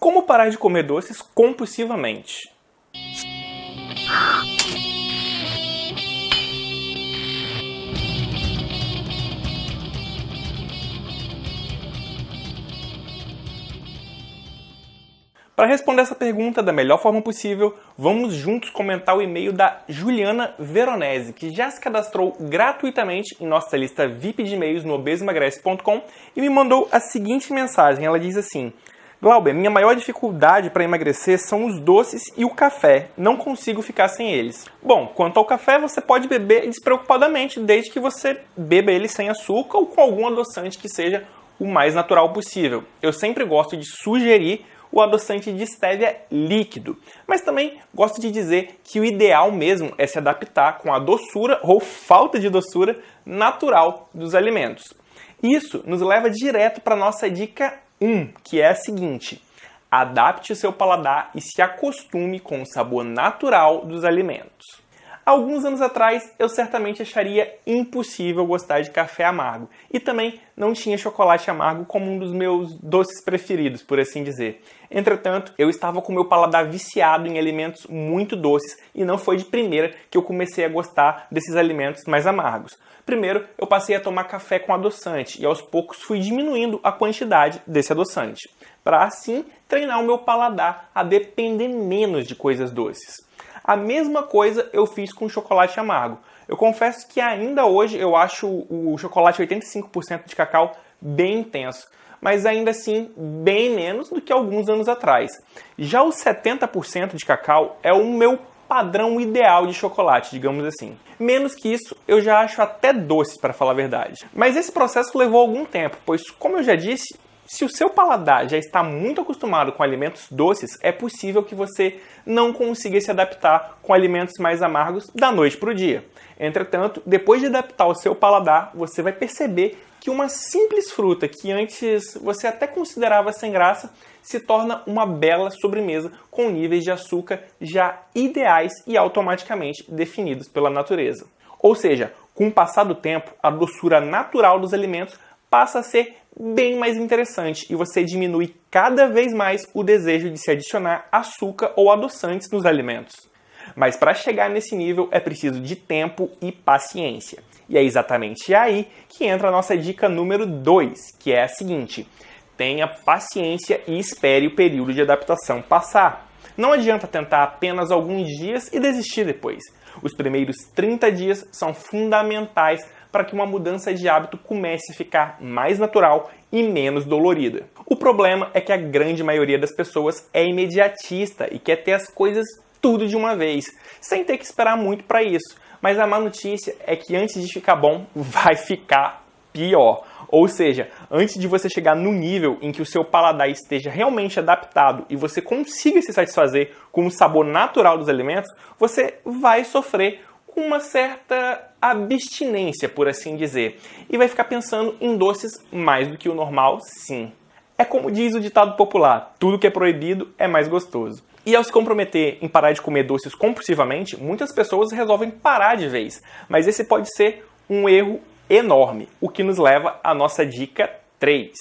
Como parar de comer doces compulsivamente? Para responder essa pergunta da melhor forma possível, vamos juntos comentar o e-mail da Juliana Veronese, que já se cadastrou gratuitamente em nossa lista VIP de e-mails no obesoemagrece.com e me mandou a seguinte mensagem. Ela diz assim: Glauber, minha maior dificuldade para emagrecer são os doces e o café. Não consigo ficar sem eles. Bom, quanto ao café, você pode beber despreocupadamente, desde que você beba ele sem açúcar ou com algum adoçante que seja o mais natural possível. Eu sempre gosto de sugerir o adoçante de estévia líquido, mas também gosto de dizer que o ideal mesmo é se adaptar com a doçura ou falta de doçura natural dos alimentos. Isso nos leva direto para a nossa dica 1, que é a seguinte: adapte o seu paladar e se acostume com o sabor natural dos alimentos. Alguns anos atrás, eu certamente acharia impossível gostar de café amargo. E também não tinha chocolate amargo como um dos meus doces preferidos, por assim dizer. Entretanto, eu estava com meu paladar viciado em alimentos muito doces e não foi de primeira que eu comecei a gostar desses alimentos mais amargos. Primeiro, eu passei a tomar café com adoçante e aos poucos fui diminuindo a quantidade desse adoçante, para assim treinar o meu paladar a depender menos de coisas doces. A mesma coisa eu fiz com o chocolate amargo. Eu confesso que ainda hoje eu acho o chocolate 85% de cacau bem intenso, mas ainda assim bem menos do que alguns anos atrás. Já o 70% de cacau é o meu padrão ideal de chocolate, digamos assim. Menos que isso, eu já acho até doce, para falar a verdade. Mas esse processo levou algum tempo, pois, como eu já disse, se o seu paladar já está muito acostumado com alimentos doces, é possível que você não consiga se adaptar com alimentos mais amargos da noite para o dia. Entretanto, depois de adaptar o seu paladar, você vai perceber que uma simples fruta que antes você até considerava sem graça se torna uma bela sobremesa com níveis de açúcar já ideais e automaticamente definidos pela natureza. Ou seja, com o passar do tempo, a doçura natural dos alimentos passa a ser bem mais interessante e você diminui cada vez mais o desejo de se adicionar açúcar ou adoçantes nos alimentos. Mas para chegar nesse nível é preciso de tempo e paciência. E é exatamente aí que entra a nossa dica número 2, que é a seguinte: tenha paciência e espere o período de adaptação passar. Não adianta tentar apenas alguns dias e desistir depois. Os primeiros 30 dias são fundamentais para que uma mudança de hábito comece a ficar mais natural e menos dolorida. O problema é que a grande maioria das pessoas é imediatista e quer ter as coisas tudo de uma vez, sem ter que esperar muito para isso. Mas a má notícia é que antes de ficar bom, vai ficar pior. Ou seja, antes de você chegar no nível em que o seu paladar esteja realmente adaptado e você consiga se satisfazer com o sabor natural dos alimentos, você vai sofrer com uma certa abstinência, por assim dizer, e vai ficar pensando em doces mais do que o normal, sim. É como diz o ditado popular: tudo que é proibido é mais gostoso. E ao se comprometer em parar de comer doces compulsivamente, muitas pessoas resolvem parar de vez, mas esse pode ser um erro enorme, o que nos leva à nossa dica 3.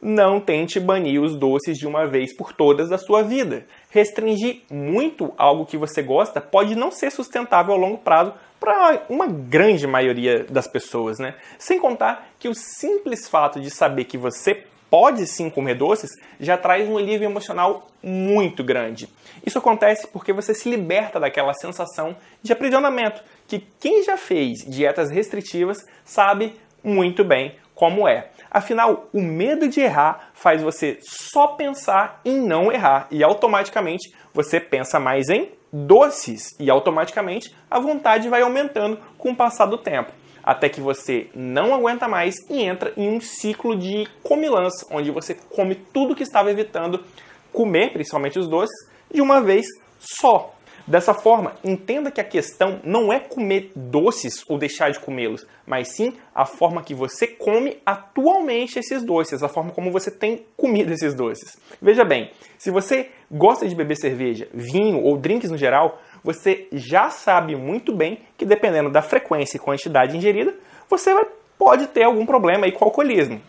Não tente banir os doces de uma vez por todas da sua vida. Restringir muito algo que você gosta pode não ser sustentável a longo prazo para uma grande maioria das pessoas, né? Sem contar que o simples fato de saber que você pode sim comer doces já traz um alívio emocional muito grande. Isso acontece porque você se liberta daquela sensação de aprisionamento que quem já fez dietas restritivas sabe muito bem como é. Afinal, o medo de errar faz você só pensar em não errar e automaticamente você pensa mais em doces e automaticamente a vontade vai aumentando com o passar do tempo, até que você não aguenta mais e entra em um ciclo de comilança, onde você come tudo que estava evitando comer, principalmente os doces, de uma vez só. Dessa forma, entenda que a questão não é comer doces ou deixar de comê-los, mas sim a forma que você come atualmente esses doces, a forma como você tem comido esses doces. Veja bem, se você gosta de beber cerveja, vinho ou drinks no geral, você já sabe muito bem que dependendo da frequência e quantidade ingerida, você pode ter algum problema aí com o alcoolismo.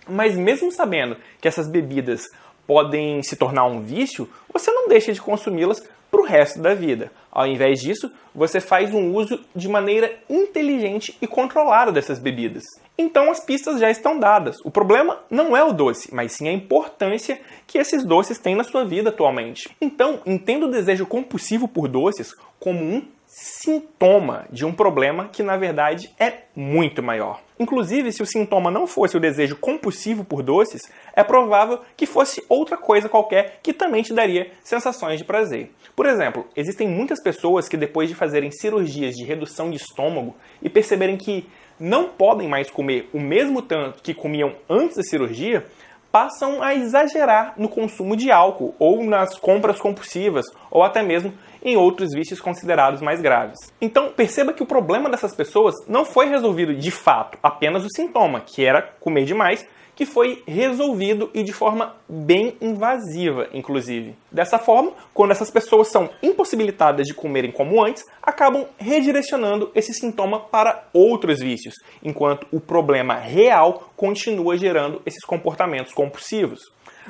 Mas mesmo sabendo que essas bebidas podem se tornar um vício, você não deixa de consumi-las para o resto da vida. Ao invés disso, você faz um uso de maneira inteligente e controlada dessas bebidas. Então as pistas já estão dadas. O problema não é o doce, mas sim a importância que esses doces têm na sua vida atualmente. Então, entenda o desejo compulsivo por doces como um sintoma de um problema que, na verdade, é muito maior. Inclusive, se o sintoma não fosse o desejo compulsivo por doces, é provável que fosse outra coisa qualquer que também te daria sensações de prazer. Por exemplo, existem muitas pessoas que, depois de fazerem cirurgias de redução de estômago e perceberem que não podem mais comer o mesmo tanto que comiam antes da cirurgia, passam a exagerar no consumo de álcool, ou nas compras compulsivas, ou até mesmo em outros vícios considerados mais graves. Então, perceba que o problema dessas pessoas não foi resolvido de fato, apenas o sintoma, que era comer demais, que foi resolvido e de forma bem invasiva, inclusive. Dessa forma, quando essas pessoas são impossibilitadas de comerem como antes, acabam redirecionando esse sintoma para outros vícios, enquanto o problema real continua gerando esses comportamentos compulsivos.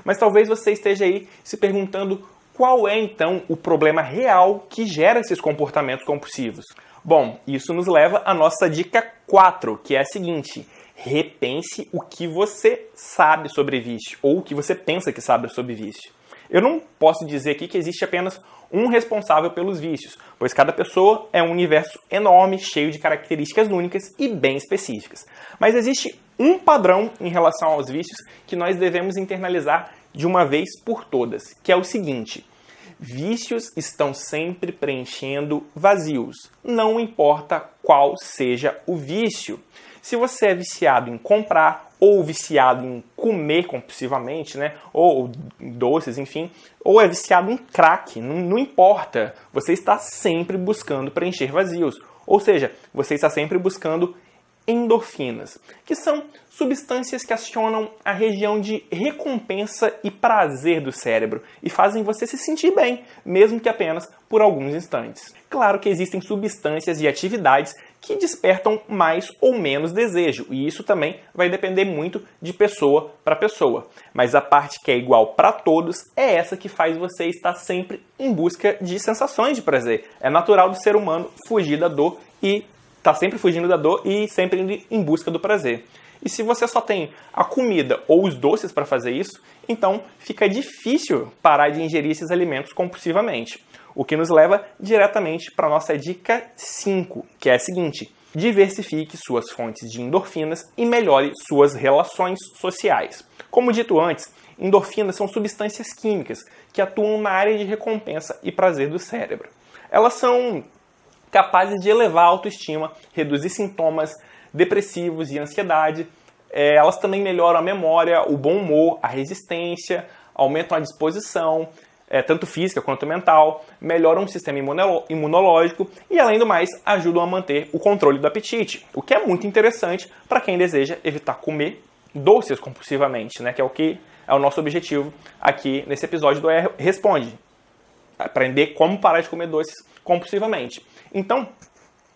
Mas talvez você esteja aí se perguntando qual é então o problema real que gera esses comportamentos compulsivos. Bom, isso nos leva à nossa dica 4, que é a seguinte: repense o que você sabe sobre vício, ou o que você pensa que sabe sobre vício. Eu não posso dizer aqui que existe apenas um responsável pelos vícios, pois cada pessoa é um universo enorme, cheio de características únicas e bem específicas. Mas existe um padrão em relação aos vícios que nós devemos internalizar de uma vez por todas, que é o seguinte: vícios estão sempre preenchendo vazios, não importa qual seja o vício. Se você é viciado em comprar, ou viciado em comer compulsivamente, né, ou doces, enfim, ou é viciado em crack, não importa. Você está sempre buscando preencher vazios. Ou seja, você está sempre buscando endorfinas, que são substâncias que acionam a região de recompensa e prazer do cérebro e fazem você se sentir bem, mesmo que apenas por alguns instantes. Claro que existem substâncias e atividades que despertam mais ou menos desejo, e isso também vai depender muito de pessoa para pessoa. Mas a parte que é igual para todos é essa que faz você estar sempre em busca de sensações de prazer. É natural do ser humano fugir da dor e está sempre fugindo da dor e sempre indo em busca do prazer. E se você só tem a comida ou os doces para fazer isso, então fica difícil parar de ingerir esses alimentos compulsivamente. O que nos leva diretamente para a nossa dica 5, que é a seguinte: diversifique suas fontes de endorfinas e melhore suas relações sociais. Como dito antes, endorfinas são substâncias químicas que atuam na área de recompensa e prazer do cérebro. Elas são capazes de elevar a autoestima, reduzir sintomas depressivos e ansiedade. Elas também melhoram a memória, o bom humor, a resistência, aumentam a disposição, tanto física quanto mental, melhoram o sistema imunológico e, além do mais, ajudam a manter o controle do apetite, o que é muito interessante para quem deseja evitar comer doces compulsivamente, né, que é o nosso objetivo aqui nesse episódio do Responde. Aprender como parar de comer doces compulsivamente. Então,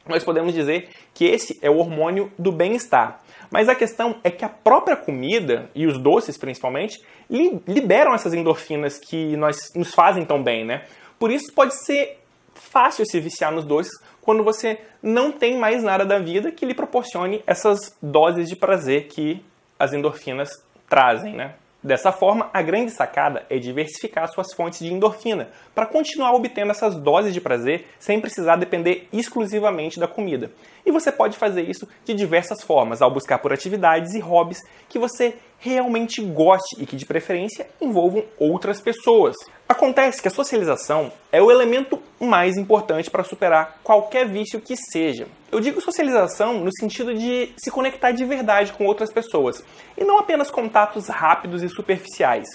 nós podemos dizer que esse é o hormônio do bem-estar. Mas a questão é que a própria comida, e os doces principalmente, liberam essas endorfinas que nos fazem tão bem, né? Por isso pode ser fácil se viciar nos doces quando você não tem mais nada da vida que lhe proporcione essas doses de prazer que as endorfinas trazem, né? Dessa forma, a grande sacada é diversificar suas fontes de endorfina para continuar obtendo essas doses de prazer sem precisar depender exclusivamente da comida. E você pode fazer isso de diversas formas, ao buscar por atividades e hobbies que você realmente goste e que, de preferência, envolvam outras pessoas. Acontece que a socialização é o elemento mais importante para superar qualquer vício que seja. Eu digo socialização no sentido de se conectar de verdade com outras pessoas, e não apenas contatos rápidos e superficiais.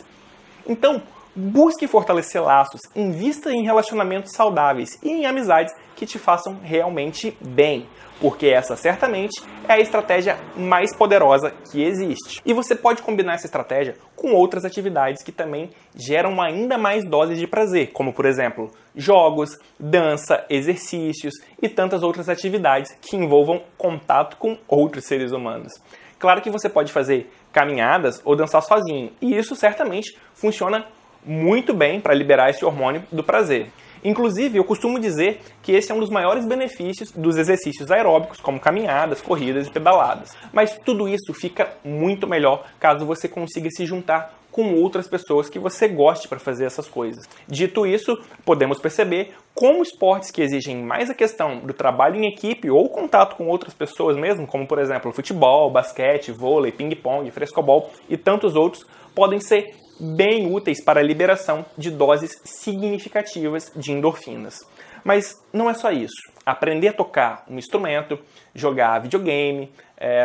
Então, busque fortalecer laços, invista em relacionamentos saudáveis e em amizades que te façam realmente bem, porque essa certamente é a estratégia mais poderosa que existe. E você pode combinar essa estratégia com outras atividades que também geram ainda mais doses de prazer, como por exemplo, jogos, dança, exercícios e tantas outras atividades que envolvam contato com outros seres humanos. Claro que você pode fazer caminhadas ou dançar sozinho. E isso certamente funciona muito bem para liberar esse hormônio do prazer. Inclusive, eu costumo dizer que esse é um dos maiores benefícios dos exercícios aeróbicos, como caminhadas, corridas e pedaladas. Mas tudo isso fica muito melhor caso você consiga se juntar com outras pessoas que você goste para fazer essas coisas. Dito isso, podemos perceber como esportes que exigem mais a questão do trabalho em equipe ou contato com outras pessoas mesmo, como por exemplo futebol, basquete, vôlei, ping-pong, frescobol e tantos outros, podem ser bem úteis para a liberação de doses significativas de endorfinas. Mas não é só isso. Aprender a tocar um instrumento, jogar videogame,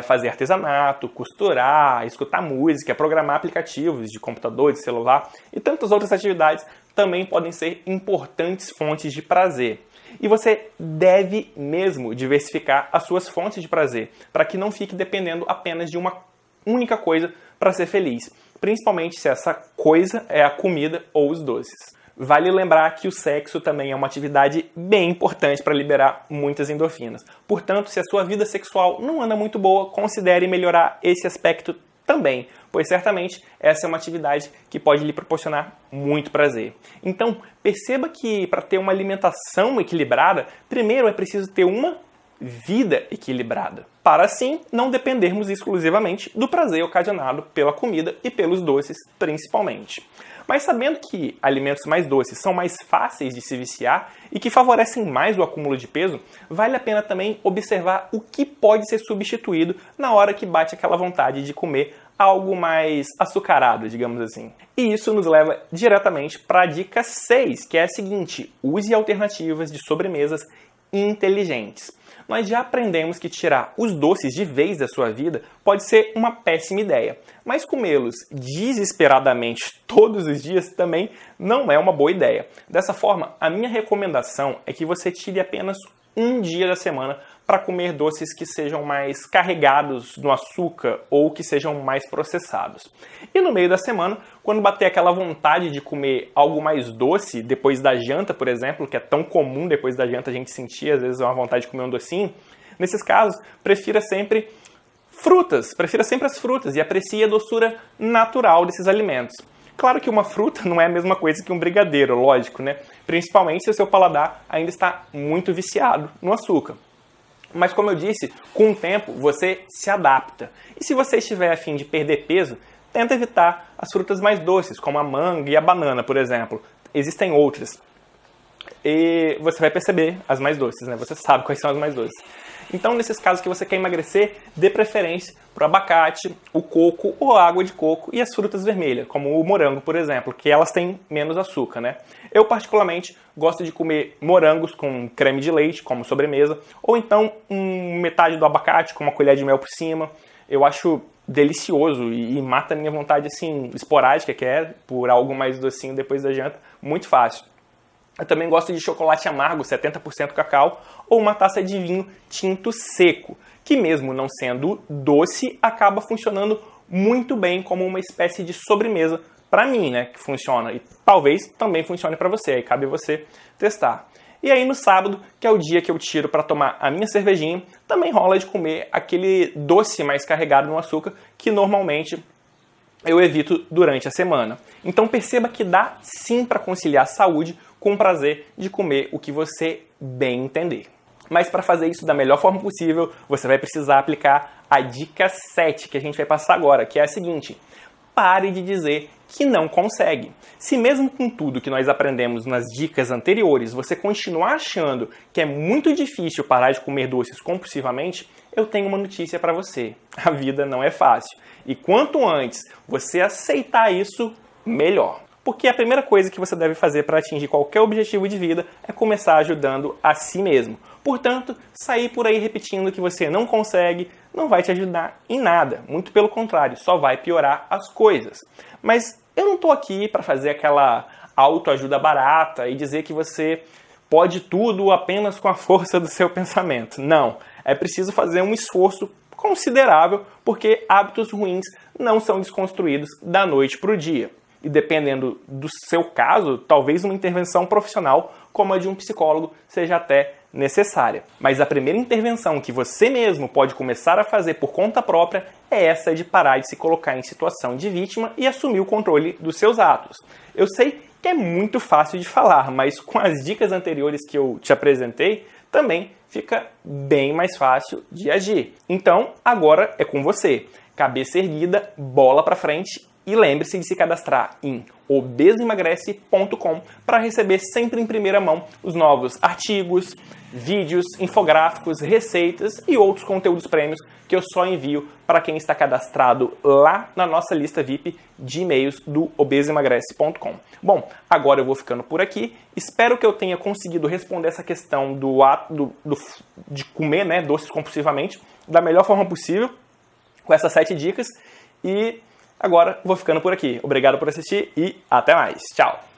fazer artesanato, costurar, escutar música, programar aplicativos de computador, de celular e tantas outras atividades também podem ser importantes fontes de prazer. E você deve mesmo diversificar as suas fontes de prazer, para que não fique dependendo apenas de uma única coisa para ser feliz, principalmente se essa coisa é a comida ou os doces. Vale lembrar que o sexo também é uma atividade bem importante para liberar muitas endorfinas. Portanto, se a sua vida sexual não anda muito boa, considere melhorar esse aspecto também, pois certamente essa é uma atividade que pode lhe proporcionar muito prazer. Então, perceba que para ter uma alimentação equilibrada, primeiro é preciso ter uma vida equilibrada, para assim não dependermos exclusivamente do prazer ocasionado pela comida e pelos doces principalmente. Mas sabendo que alimentos mais doces são mais fáceis de se viciar e que favorecem mais o acúmulo de peso, vale a pena também observar o que pode ser substituído na hora que bate aquela vontade de comer algo mais açucarado, digamos assim. E isso nos leva diretamente para a dica 6, que é a seguinte: use alternativas de sobremesas inteligentes. Nós já aprendemos que tirar os doces de vez da sua vida pode ser uma péssima ideia, mas comê-los desesperadamente todos os dias também não é uma boa ideia. Dessa forma, a minha recomendação é que você tire apenas um dia da semana para comer doces que sejam mais carregados no açúcar ou que sejam mais processados. E no meio da semana, quando bater aquela vontade de comer algo mais doce, depois da janta, por exemplo, que é tão comum depois da janta a gente sentir, às vezes, uma vontade de comer um docinho, nesses casos, prefira sempre as frutas e aprecie a doçura natural desses alimentos. Claro que uma fruta não é a mesma coisa que um brigadeiro, lógico, né? Principalmente se o seu paladar ainda está muito viciado no açúcar. Mas como eu disse, com o tempo você se adapta. E se você estiver a fim de perder peso, tenta evitar as frutas mais doces, como a manga e a banana, por exemplo. Existem outras. E você vai perceber as mais doces, né? Você sabe quais são as mais doces. Então, nesses casos que você quer emagrecer, dê preferência para o abacate, o coco ou a água de coco e as frutas vermelhas, como o morango, por exemplo, que elas têm menos açúcar, né? Eu, particularmente, gosto de comer morangos com creme de leite, como sobremesa, ou então metade do abacate com uma colher de mel por cima. Eu acho delicioso e mata a minha vontade, assim, esporádica, que é por algo mais docinho depois da janta, muito fácil. Eu também gosto de chocolate amargo, 70% cacau, ou uma taça de vinho tinto seco, que mesmo não sendo doce, acaba funcionando muito bem como uma espécie de sobremesa para mim, né, que funciona. E talvez também funcione para você, aí cabe você testar. E aí no sábado, que é o dia que eu tiro para tomar a minha cervejinha, também rola de comer aquele doce mais carregado no açúcar, que normalmente eu evito durante a semana. Então perceba que dá sim para conciliar saúde com o prazer de comer o que você bem entender. Mas para fazer isso da melhor forma possível, você vai precisar aplicar a dica 7 que a gente vai passar agora, que é a seguinte: pare de dizer que não consegue. Se mesmo com tudo que nós aprendemos nas dicas anteriores, você continuar achando que é muito difícil parar de comer doces compulsivamente, eu tenho uma notícia para você. A vida não é fácil. E quanto antes você aceitar isso, melhor. Porque a primeira coisa que você deve fazer para atingir qualquer objetivo de vida é começar ajudando a si mesmo. Portanto, sair por aí repetindo que você não consegue não vai te ajudar em nada. Muito pelo contrário, só vai piorar as coisas. Mas eu não estou aqui para fazer aquela autoajuda barata e dizer que você pode tudo apenas com a força do seu pensamento. Não, é preciso fazer um esforço considerável, porque hábitos ruins não são desconstruídos da noite para o dia. E dependendo do seu caso, talvez uma intervenção profissional, como a de um psicólogo, seja até necessária. Mas a primeira intervenção que você mesmo pode começar a fazer por conta própria é essa de parar de se colocar em situação de vítima e assumir o controle dos seus atos. Eu sei que é muito fácil de falar, mas com as dicas anteriores que eu te apresentei, também fica bem mais fácil de agir. Então, agora é com você. Cabeça erguida, bola pra frente e lembre-se de se cadastrar em obesoemagrece.com para receber sempre em primeira mão os novos artigos, vídeos, infográficos, receitas e outros conteúdos prêmios que eu só envio para quem está cadastrado lá na nossa lista VIP de e-mails do obesoemagrece.com. Bom, agora eu vou ficando por aqui. Espero que eu tenha conseguido responder essa questão do ato de comer, né, doces compulsivamente da melhor forma possível, com essas 7 dicas. E agora vou ficando por aqui. Obrigado por assistir e até mais. Tchau!